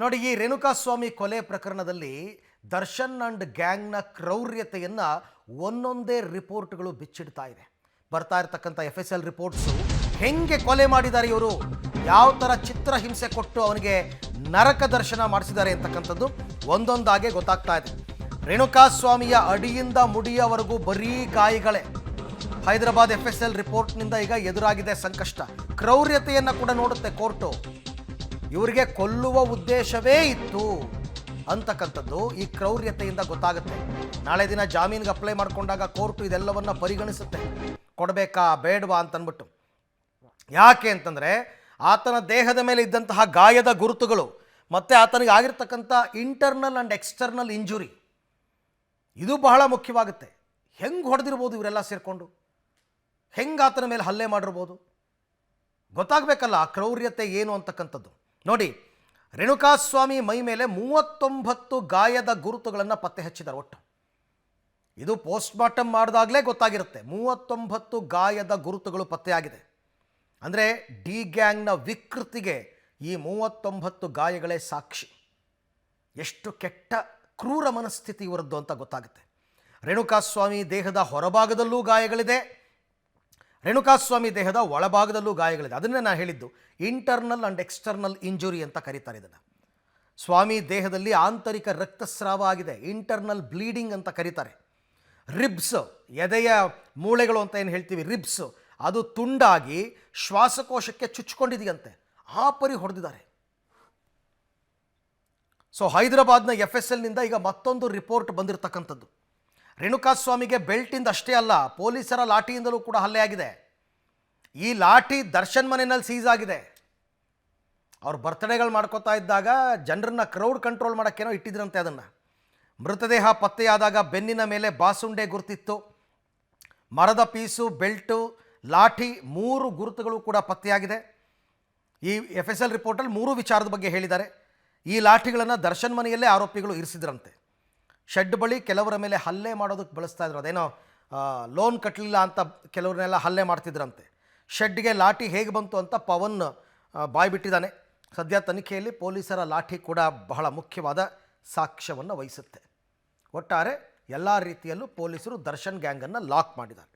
ನೋಡಿ, ಈ ರೇಣುಕಾಸ್ವಾಮಿ ಕೊಲೆ ಪ್ರಕರಣದಲ್ಲಿ ದರ್ಶನ್ ಅಂಡ್ ಗ್ಯಾಂಗ್ನ ಕ್ರೌರ್ಯತೆಯನ್ನು ಒಂದೊಂದೇ ರಿಪೋರ್ಟ್ಗಳು ಬಿಚ್ಚಿಡ್ತಾ ಇದೆ. ಬರ್ತಾ ಇರತಕ್ಕಂಥ FSL ರಿಪೋರ್ಟ್ಸು ಹೆಂಗೆ ಕೊಲೆ ಮಾಡಿದ್ದಾರೆ ಇವರು, ಯಾವ ಥರ ಚಿತ್ರಹಿಂಸೆ ಕೊಟ್ಟು ಅವನಿಗೆ ನರಕ ದರ್ಶನ ಮಾಡಿಸಿದ್ದಾರೆ ಅಂತಕ್ಕಂಥದ್ದು ಒಂದೊಂದಾಗೆ ಗೊತ್ತಾಗ್ತಾ ಇದೆ. ರೇಣುಕಾಸ್ವಾಮಿಯ ಅಡಿಯಿಂದ ಮುಡಿಯವರೆಗೂ ಬರೀ ಗಾಯಗಳೇ. ಹೈದರಾಬಾದ್ FSL ರಿಪೋರ್ಟ್ನಿಂದ ಈಗ ಎದುರಾಗಿದೆ ಸಂಕಷ್ಟ. ಕ್ರೌರ್ಯತೆಯನ್ನು ಕೂಡ ನೋಡುತ್ತೆ ಕೋರ್ಟು. ಇವರಿಗೆ ಕೊಲ್ಲುವ ಉದ್ದೇಶವೇ ಇತ್ತು ಅಂತಕ್ಕಂಥದ್ದು ಈ ಕ್ರೌರ್ಯತೆಯಿಂದ ಗೊತ್ತಾಗುತ್ತೆ. ನಾಳೆ ದಿನ ಜಾಮೀನಿಗೆ ಅಪ್ಲೈ ಮಾಡಿಕೊಂಡಾಗ ಕೋರ್ಟು ಇದೆಲ್ಲವನ್ನು ಪರಿಗಣಿಸುತ್ತೆ, ಕೊಡಬೇಕಾ ಬೇಡವಾ ಅಂತಂದ್ಬಿಟ್ಟು. ಯಾಕೆ ಅಂತಂದರೆ ಆತನ ದೇಹದ ಮೇಲೆ ಇದ್ದಂತಹ ಗಾಯದ ಗುರುತುಗಳು ಮತ್ತು ಆತನಿಗೆ ಆಗಿರ್ತಕ್ಕಂಥ ಇಂಟರ್ನಲ್ ಆ್ಯಂಡ್ ಎಕ್ಸ್ಟರ್ನಲ್ ಇಂಜುರಿ, ಇದು ಬಹಳ ಮುಖ್ಯವಾಗುತ್ತೆ. ಹೆಂಗೆ ಹೊಡೆದಿರ್ಬೋದು ಇವರೆಲ್ಲ ಸೇರಿಕೊಂಡು, ಹೆಂಗೆ ಆತನ ಮೇಲೆ ಹಲ್ಲೆ ಮಾಡಿರ್ಬೋದು ಗೊತ್ತಾಗಬೇಕಲ್ಲ ಆ ಕ್ರೌರ್ಯತೆ ಏನು ಅಂತಕ್ಕಂಥದ್ದು. ನೋಡಿ, ರೇಣುಕಾಸ್ವಾಮಿ ಮೈ ಮೇಲೆ 39 ಗಾಯದ ಗುರುತುಗಳನ್ನು ಪತ್ತೆ ಹಚ್ಚಿದ್ದಾರೆ ಒಟ್ಟು. ಇದು ಪೋಸ್ಟ್ ಮಾರ್ಟಮ್ ಮಾಡಿದಾಗಲೇ ಗೊತ್ತಾಗಿರುತ್ತೆ. 39 ಗಾಯದ ಗುರುತುಗಳು ಪತ್ತೆಯಾಗಿದೆ. ಅಂದರೆ ಡಿ ಗ್ಯಾಂಗ್ನ ವಿಕೃತಿಗೆ ಈ 39 ಗಾಯಗಳೇ ಸಾಕ್ಷಿ. ಎಷ್ಟು ಕೆಟ್ಟ ಕ್ರೂರ ಮನಸ್ಥಿತಿ ಇವರದ್ದು ಅಂತ ಗೊತ್ತಾಗುತ್ತೆ. ರೇಣುಕಾಸ್ವಾಮಿ ದೇಹದ ಹೊರಭಾಗದಲ್ಲೂ ಗಾಯಗಳಿದೆ, ರೇಣುಕಾಸ್ವಾಮಿ ದೇಹದ ಒಳಭಾಗದಲ್ಲೂ ಗಾಯಗಳಿದೆ. ಅದನ್ನೇ ನಾನು ಹೇಳಿದ್ದು, ಇಂಟರ್ನಲ್ ಆ್ಯಂಡ್ ಎಕ್ಸ್ಟರ್ನಲ್ ಇಂಜುರಿ ಅಂತ ಕರೀತಾರೆ ಇದನ್ನು. ಸ್ವಾಮಿ ದೇಹದಲ್ಲಿ ಆಂತರಿಕ ರಕ್ತಸ್ರಾವ ಆಗಿದೆ, ಇಂಟರ್ನಲ್ ಬ್ಲೀಡಿಂಗ್ ಅಂತ ಕರೀತಾರೆ. ರಿಬ್ಸ್, ಎದೆಯ ಮೂಳೆಗಳು ಅಂತ ಏನು ಹೇಳ್ತೀವಿ, ರಿಬ್ಸ್, ಅದು ತುಂಡಾಗಿ ಶ್ವಾಸಕೋಶಕ್ಕೆ ಚುಚ್ಕೊಂಡಿದೆಯಂತೆ. ಆ ಪರಿ ಹೊಡೆದಿದ್ದಾರೆ. ಸೊ ಹೈದರಾಬಾದ್ನ FSLನಿಂದ ಈಗ ಮತ್ತೊಂದು ರಿಪೋರ್ಟ್ ಬಂದಿರತಕ್ಕಂಥದ್ದು. ರೇಣುಕಾಸ್ವಾಮಿಗೆ ಬೆಲ್ಟಿಂದ ಅಷ್ಟೇ ಅಲ್ಲ, ಪೊಲೀಸರ ಲಾಠಿಯಿಂದಲೂ ಕೂಡ ಹಲ್ಲೆ ಆಗಿದೆ. ಈ ಲಾಠಿ ದರ್ಶನ್ ಮನೆಯಲ್ಲಿ ಸೀಸ್ ಆಗಿದೆ. ಅವ್ರು ಬರ್ತ್ಡೇಗಳು ಮಾಡ್ಕೋತಾ ಇದ್ದಾಗ ಜನರನ್ನ ಕ್ರೌಡ್ ಕಂಟ್ರೋಲ್ ಮಾಡೋಕ್ಕೇನೋ ಇಟ್ಟಿದ್ರಂತೆ ಅದನ್ನು. ಮೃತದೇಹ ಪತ್ತೆಯಾದಾಗ ಬೆನ್ನಿನ ಮೇಲೆ ಬಾಸುಂಡೆ ಗುರುತಿತ್ತು, ಮರದ ಪೀಸು, ಬೆಲ್ಟು, ಲಾಠಿ, 3 ಗುರುತುಗಳು ಕೂಡ ಪತ್ತೆಯಾಗಿದೆ. ಈ FSL ರಿಪೋರ್ಟಲ್ಲಿ 3 ವಿಚಾರದ ಬಗ್ಗೆ ಹೇಳಿದ್ದಾರೆ. ಈ ಲಾಠಿಗಳನ್ನು ದರ್ಶನ್ ಮನೆಯಲ್ಲೇ ಆರೋಪಿಗಳು ಇರಿಸಿದ್ರಂತೆ. ಶೆಡ್ ಬಳಿ ಕೆಲವರ ಮೇಲೆ ಹಲ್ಲೆ ಮಾಡೋದಕ್ಕೆ ಬಳಸ್ತಾ ಇದ್ರು. ಅದೇನೋ ಲೋನ್ ಕಟ್ಟಲಿಲ್ಲ ಅಂತ ಕೆಲವ್ರನ್ನೆಲ್ಲ ಹಲ್ಲೆ ಮಾಡ್ತಿದ್ರಂತೆ. ಶೆಡ್ಗೆ ಲಾಠಿ ಹೇಗೆ ಬಂತು ಅಂತ ಪವನ್ ಬಾಯ್ಬಿಟ್ಟಿದ್ದಾನೆ. ಸದ್ಯ ತನಿಖೆಯಲ್ಲಿ ಪೊಲೀಸರ ಲಾಠಿ ಕೂಡ ಬಹಳ ಮುಖ್ಯವಾದ ಸಾಕ್ಷ್ಯವನ್ನು ವಹಿಸುತ್ತೆ. ಒಟ್ಟಾರೆ ಎಲ್ಲ ರೀತಿಯಲ್ಲೂ ಪೊಲೀಸರು ದರ್ಶನ್ ಗ್ಯಾಂಗನ್ನು ಲಾಕ್ ಮಾಡಿದ್ದಾರೆ.